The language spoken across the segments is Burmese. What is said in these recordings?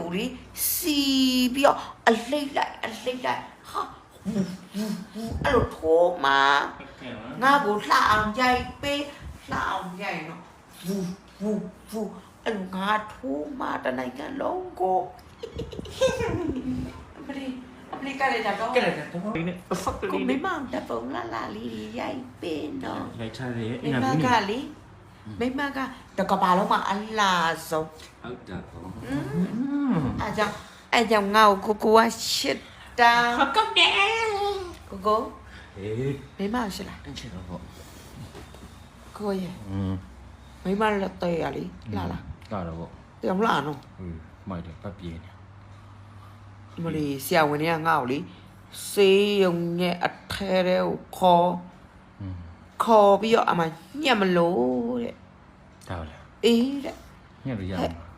ကိုလေစီပြီးတော့အလိတ်လိုက်ဟာအဲ့လိုထိုးမှာငါကိုလှအောင်ကြိုက်ပေးလှအောင်ကြိုက်နော်ဝူအဲ့လိုငါထိုးမှာတနိုင်ငံလုံးကိုအမလေးကလည်းတော့ကလည်းတော့ကိုမေမောင်တပုံလာလေးရိုက်ပေးနော် ရိုက်ချတယ် မိမကလေမိမကတကဘာလုံးမှာအလားဆုံး ဟုတ်တာပေါ့ အဲ့ကြောင့်ငါ့ကိုကိုကရှစ်တာဟုတ်ကဲ့ကို ဟေး မိမရှိလား အချက်တော့ပေါ့ ကိုရဲ့မိမလက်သေးရလေလာလား တာတော့ပေါ့ တယ်မလားနော် မိုက်တယ်ပတ်ပြေးနေ မလီဆရာဝန်တွေကငါ့ကိုလေစေးရုံနဲ့အထဲတဲ့ကိုခေါ်ပြီးတော့အမညက်မလို့တဲ့ ဒါလေ အေးတဲ့ ညက်လို့ရ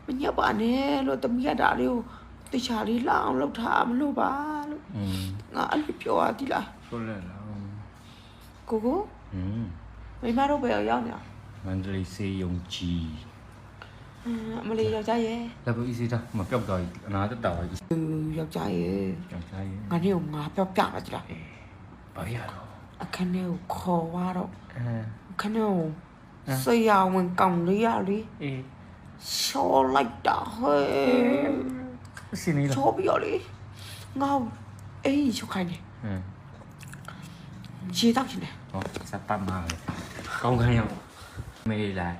မညက်ပါနဲ့လို့တမီးကဒါလေးကိုတခြားလေးလောက်အောင်လုပ်ထားမလို့ပါလို့ငါအဲ့လိုပြောရသည်လား ဆိုလဲလား ကိုမိမတို့ဘယ်ရောက်နေလဲ မန္တလေးစေယုံကြီး အမလေးယောက်ျားရဲ့ လက်ပူးစီတာမပြောက်တော့အနာတက်တာပဲ ယောက်ျားရဲ့ ကြောင်ချားရင် ငါနေကိုငါပြောပြမှာကြလား ဘာရတော့ အခန်းထဲကိုခေါ်သွားတော့ အဲ အခန်းထဲကိုဆရာဝန်ကောင်လေးရလေ အေး ရှော့လိုက်တာဟဲ့ စင်းနေလား ချောပြီးတော့လေငါအေးချုပ်ခိုင်းတယ်ရေတောက်ချင်တယ် ဟောစပတ်မှာလေကောင်းခန်းရောက်မေးလိုက်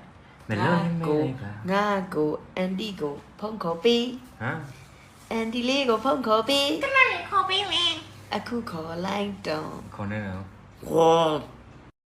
မလို့မေးလိုက်ပါ ငါကိုအန်တီကိုဖုန်းခေါ်ပြီး ဟမ် အန်တီလေးကိုဖုန်းခေါ်ပြီး Cái này khó biết nè. အခုခေါ်လိုက်တော့ ခေါ်နေတော့ ဝါ